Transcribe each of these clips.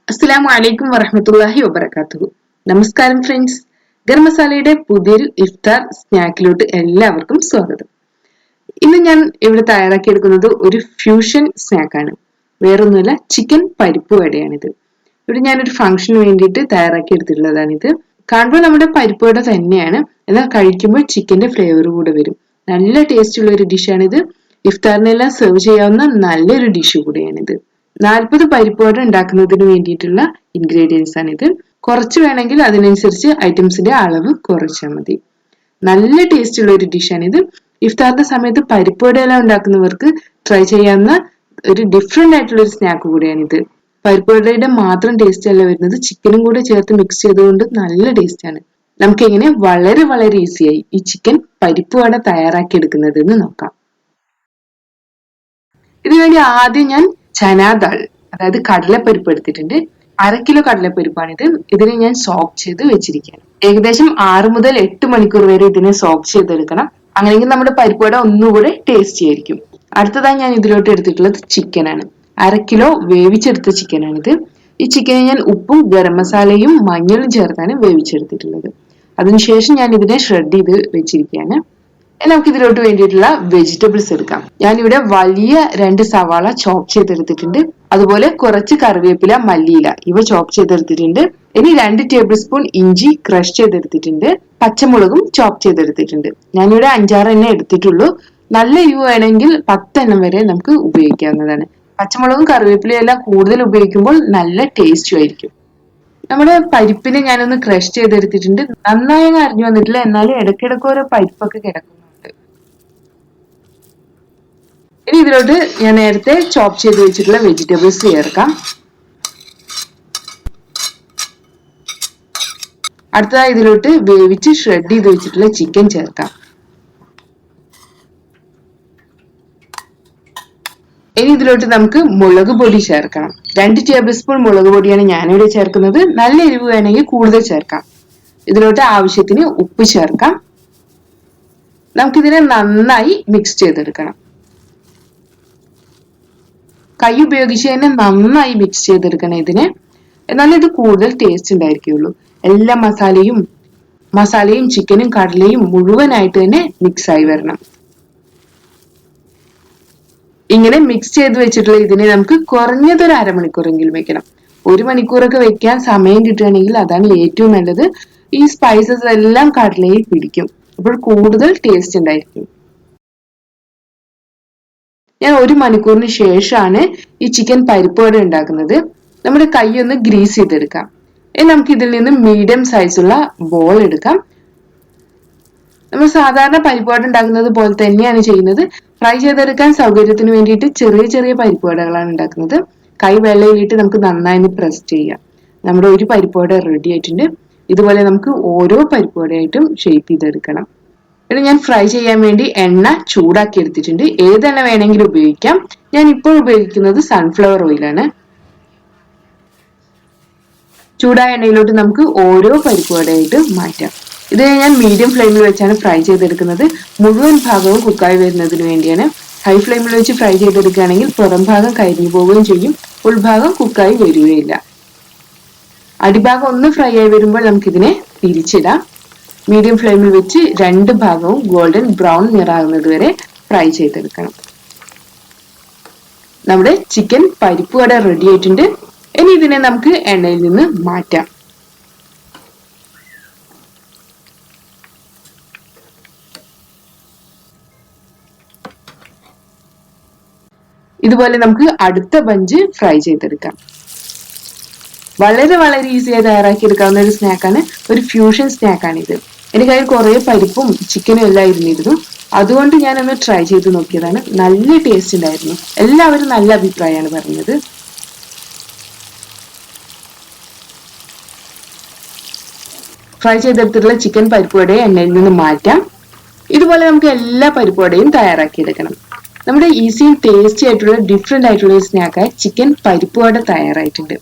അസ്സലാമു അലൈക്കും വറഹ്മത്തുള്ളാഹി വബറകാതുഹു. നമസ്കാരം ഫ്രണ്ട്സ്. ഗരം മസാലയുടെ പുതിയൊരു ഇഫ്താർ സ്നാക്കിലോട്ട് എല്ലാവർക്കും സ്വാഗതം. ഇന്ന് ഞാൻ ഇവിടെ തയ്യാറാക്കിയെടുക്കുന്നത് ഒരു ഫ്യൂഷൻ സ്നാക്കാണ്. വേറൊന്നുമല്ല, ചിക്കൻ പരിപ്പ് വടയാണിത്. ഇവിടെ ഞാനൊരു ഫംഗ്ഷന് വേണ്ടിയിട്ട് തയ്യാറാക്കിയെടുത്തിട്ടുള്ളതാണിത്. കാണുമ്പോൾ നമ്മുടെ പരിപ്പ് വട തന്നെയാണ്, എന്നാൽ കഴിക്കുമ്പോൾ ചിക്കന്റെ ഫ്ലേവർ കൂടെ വരും. നല്ല ടേസ്റ്റ് ഉള്ള ഒരു ഡിഷാണിത്. ഇഫ്താറിനെല്ലാം സെർവ് ചെയ്യാവുന്ന നല്ലൊരു ഡിഷ് കൂടെയാണിത്. 40 പരിപ്പ് വട ഉണ്ടാക്കുന്നതിന് വേണ്ടിയിട്ടുള്ള ഇൻഗ്രീഡിയൻസ് ആണിത്. കുറച്ച് വേണമെങ്കിൽ അതിനനുസരിച്ച് ഐറ്റംസിന്റെ അളവ് കുറച്ചാൽ മതി. നല്ല ടേസ്റ്റ് ഉള്ള ഒരു ഡിഷാണിത്. ഇഫ്താറിന്റെ സമയത്ത് പരിപ്പ് വടയെല്ലാം ഉണ്ടാക്കുന്നവർക്ക് ട്രൈ ചെയ്യാവുന്ന ഒരു ഡിഫറെന്റ് ആയിട്ടുള്ള ഒരു സ്നാക്ക് കൂടിയാണിത്. പരിപ്പ് വടയുടെ മാത്രം ടേസ്റ്റ് അല്ല വരുന്നത്, ചിക്കനും കൂടെ ചേർത്ത് മിക്സ് ചെയ്തുകൊണ്ട് നല്ല ടേസ്റ്റ് ആണ്. നമുക്ക് എങ്ങനെ വളരെ വളരെ ഈസിയായി ഈ ചിക്കൻ പരിപ്പ് വട തയ്യാറാക്കി എടുക്കുന്നത് എന്ന് നോക്കാം. ഇതിനുവേണ്ടി ആദ്യം ഞാൻ ചന ദാൽ, അതായത് കടലപ്പരിപ്പ് എടുത്തിട്ടുണ്ട്. 1/2 കിലോ കടലപ്പരിപ്പാണിത്. ഇതിനെ ഞാൻ സോക്ക് ചെയ്ത് വെച്ചിരിക്കുകയാണ്. ഏകദേശം 6 മുതൽ 8 മണിക്കൂർ വരെ ഇതിനെ സോക്ക് ചെയ്തെടുക്കണം. അങ്ങനെയെങ്കിൽ നമ്മുടെ പരിപ്പ് വട ഒന്നുകൂടെ ടേസ്റ്റി ആയിരിക്കും. അടുത്തതായി ഞാൻ ഇതിലോട്ട് എടുത്തിട്ടുള്ളത് ചിക്കനാണ്. 1/2 കിലോ വേവിച്ചെടുത്ത ചിക്കനാണിത്. ഈ ചിക്കനെ ഞാൻ ഉപ്പും ഗരം മസാലയും മഞ്ഞളും ചേർത്താണ് വേവിച്ചെടുത്തിട്ടുള്ളത്. അതിനുശേഷം ഞാൻ ഇതിനെ ഷ്രെഡ് ചെയ്ത് വെച്ചിരിക്കുകയാണ്. നമുക്ക് ഇതിലോട്ട് വേണ്ടിയിട്ടുള്ള വെജിറ്റബിൾസ് എടുക്കാം. ഞാനിവിടെ വലിയ 2 സവാള ചോപ്പ് ചെയ്തെടുത്തിട്ടുണ്ട്. അതുപോലെ കുറച്ച് കറിവേപ്പില, മല്ലിയില ഇവ ചോപ്പ് ചെയ്തെടുത്തിട്ടുണ്ട്. ഇനി 2 ടേബിൾ സ്പൂൺ ഇഞ്ചി ക്രഷ് ചെയ്തെടുത്തിട്ടുണ്ട്. പച്ചമുളകും ചോപ്പ് ചെയ്തെടുത്തിട്ടുണ്ട്. ഞാനിവിടെ 5-6 എണ്ണ എടുത്തിട്ടുള്ളൂ. നല്ല എരിവ് വേണമെങ്കിൽ 10 എണ്ണം വരെ നമുക്ക് ഉപയോഗിക്കാവുന്നതാണ്. പച്ചമുളകും കറിവേപ്പിലയും എല്ലാം കൂടുതൽ ഉപയോഗിക്കുമ്പോൾ നല്ല ടേസ്റ്റും ആയിരിക്കും. നമ്മുടെ പരിപ്പിനെ ഞാനൊന്ന് ക്രഷ് ചെയ്തെടുത്തിട്ടുണ്ട്. നന്നായി അരിഞ്ഞു വന്നിട്ടില്ല, എന്നാലും ഇടയ്ക്കിടയ്ക്ക് ഓരോ പരിപ്പൊക്കെ കിടക്കുന്നുണ്ട്. ഇനി ഇതിലോട്ട് ഞാൻ നേരത്തെ ചോപ്പ് ചെയ്ത് വെച്ചിട്ടുള്ള വെജിറ്റബിൾസ് ചേർക്കാം. അടുത്തതായി ഇതിലോട്ട് വേവിച്ച് ഷ്രെഡ് ചെയ്ത് വെച്ചിട്ടുള്ള ചിക്കൻ ചേർക്കാം. ഇനി ഇതിലോട്ട് നമുക്ക് മുളക് പൊടി ചേർക്കണം. 2 ടേബിൾ സ്പൂൺ മുളക് പൊടിയാണ് ഞാനിവിടെ ചേർക്കുന്നത്. നല്ല എരിവ് വേണമെങ്കിൽ കൂടുതൽ ചേർക്കാം. ഇതിലോട്ട് ആവശ്യത്തിന് ഉപ്പ് ചേർക്കാം. നമുക്കിതിനെ നന്നായി മിക്സ് ചെയ്തെടുക്കണം. കൈ ഉപയോഗിച്ച് തന്നെ നന്നായി മിക്സ് ചെയ്തെടുക്കണം ഇതിനെ. എന്നാലും ഇത് കൂടുതൽ ടേസ്റ്റ് ഉണ്ടായിരിക്കുള്ളൂ. എല്ലാ മസാലയും ചിക്കനും കടലയും മുഴുവനായിട്ട് തന്നെ മിക്സ് ആയി വരണം. ഇങ്ങനെ മിക്സ് ചെയ്ത് വെച്ചിട്ടുള്ള ഇതിനെ നമുക്ക് കുറഞ്ഞതൊരു 1/2 മണിക്കൂറെങ്കിലും വെക്കണം. 1 മണിക്കൂറൊക്കെ വെക്കാൻ സമയം കിട്ടുകയാണെങ്കിൽ അതാണ് ഏറ്റവും നല്ലത്. ഈ സ്പൈസസ് എല്ലാം കടലയിൽ പിടിക്കും, അപ്പോൾ കൂടുതൽ ടേസ്റ്റ് ഉണ്ടായിരിക്കും. ഞാൻ 1 മണിക്കൂറിന് ശേഷമാണ് ഈ ചിക്കൻ പരിപ്പ് വട ഉണ്ടാക്കുന്നത്. നമ്മുടെ കൈ ഒന്ന് ഗ്രീസ് ചെയ്തെടുക്കാം. നമുക്ക് ഇതിൽ നിന്ന് മീഡിയം സൈസുള്ള ബോൾ എടുക്കാം. നമ്മൾ സാധാരണ പരിപ്പ് വട ഉണ്ടാക്കുന്നത് പോലെ തന്നെയാണ് ചെയ്യുന്നത്. ഫ്രൈ ചെയ്തെടുക്കാൻ സൗകര്യത്തിന് വേണ്ടിയിട്ട് ചെറിയ ചെറിയ പരിപ്പ് വടകളാണ് ഉണ്ടാക്കുന്നത്. കൈ വെള്ളയിലിട്ട് നമുക്ക് നന്നായി പ്രസ് ചെയ്യാം. നമ്മുടെ ഒരു പരിപ്പ് വട റെഡി ആയിട്ടുണ്ട്. ഇതുപോലെ നമുക്ക് ഓരോ പരിപ്പ് വടയായിട്ടും ഷേപ്പ് ചെയ്തെടുക്കണം. പിന്നെ ഞാൻ ഫ്രൈ ചെയ്യാൻ വേണ്ടി എണ്ണ ചൂടാക്കി എടുത്തിട്ടുണ്ട്. ഏതെണ്ണ വേണമെങ്കിലും ഉപയോഗിക്കാം. ഞാൻ ഇപ്പോൾ ഉപയോഗിക്കുന്നത് സൺഫ്ലവർ ഓയിലാണ്. ചൂടായ എണ്ണയിലോട്ട് നമുക്ക് ഓരോ പരിപ്പ് വടയായിട്ട് മാറ്റാം. ഇത് ഞാൻ മീഡിയം ഫ്ലെയിമിൽ വെച്ചാണ് ഫ്രൈ ചെയ്തെടുക്കുന്നത്. മുഴുവൻ ഭാഗവും കുക്കായി വരുന്നതിന് വേണ്ടിയാണ്. ഹൈ ഫ്ലെയിമിൽ വെച്ച് ഫ്രൈ ചെയ്തെടുക്കുകയാണെങ്കിൽ പുറം ഭാഗം കരിഞ്ഞു പോവുകയും ചെയ്യും, ഉൾഭാഗം കുക്കായി വരികയില്ല. അടിഭാഗം ഒന്ന് ഫ്രൈ ആയി വരുമ്പോൾ നമുക്കിതിനെ തിരിച്ചിടാം. മീഡിയം ഫ്ലെയിമിൽ വെച്ച് 2 ഭാഗവും ഗോൾഡൻ ബ്രൗൺ നിറാകുന്നത് വരെ ഫ്രൈ ചെയ്തെടുക്കണം. നമ്മുടെ ചിക്കൻ പരിപ്പ് വട റെഡി ആയിട്ടുണ്ട്. ഇനി ഇതിനെ നമുക്ക് എണ്ണയിൽ നിന്ന് മാറ്റാം. ഇതുപോലെ നമുക്ക് അടുത്ത ബഞ്ച് ഫ്രൈ ചെയ്തെടുക്കാം. വളരെ വളരെ ഈസിയായി തയ്യാറാക്കിയെടുക്കാവുന്ന ഒരു സ്നാക്കാണ്, ഒരു ഫ്യൂഷൻ സ്നാക്കാണിത്. എൻ്റെ കയ്യിൽ കുറെ പരിപ്പും ചിക്കനും എല്ലാം ഇരുന്നിരുന്നു. അതുകൊണ്ട് ഞാനൊന്ന് ട്രൈ ചെയ്ത് നോക്കിയതാണ്. നല്ല ടേസ്റ്റ് ഉണ്ടായിരുന്നു. എല്ലാവരും നല്ല അഭിപ്രായമാണ് പറഞ്ഞത്. ഫ്രൈ ചെയ്തെടുത്തിട്ടുള്ള ചിക്കൻ പരിപ്പ് വടയെ എണ്ണയിൽ നിന്ന് മാറ്റാം. ഇതുപോലെ നമുക്ക് എല്ലാ പരിപ്പ് വടയും തയ്യാറാക്കിയെടുക്കണം. നമ്മുടെ ഈസിയും ടേസ്റ്റി ആയിട്ടുള്ള ഡിഫറെന്റ് ആയിട്ടുള്ള ഒരു സ്നാക്കായ ചിക്കൻ പരിപ്പ് വട തയ്യാറായിട്ടുണ്ട്.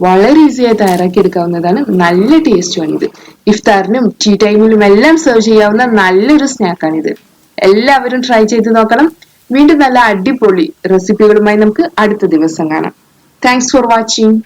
വളരെ ഈസിയായി തയ്യാറാക്കി എടുക്കാവുന്നതാണ്. നല്ല ടേസ്റ്റുമാണിത്. ഇഫ്താറിനും ടീ ടൈമിലും എല്ലാം സെർവ് ചെയ്യാവുന്ന നല്ലൊരു സ്നാക്കാണിത്. എല്ലാവരും ട്രൈ ചെയ്ത് നോക്കണം. വീണ്ടും നല്ല അടിപൊളി റെസിപ്പികളുമായി നമുക്ക് അടുത്ത ദിവസം കാണാം. Thanks for watching.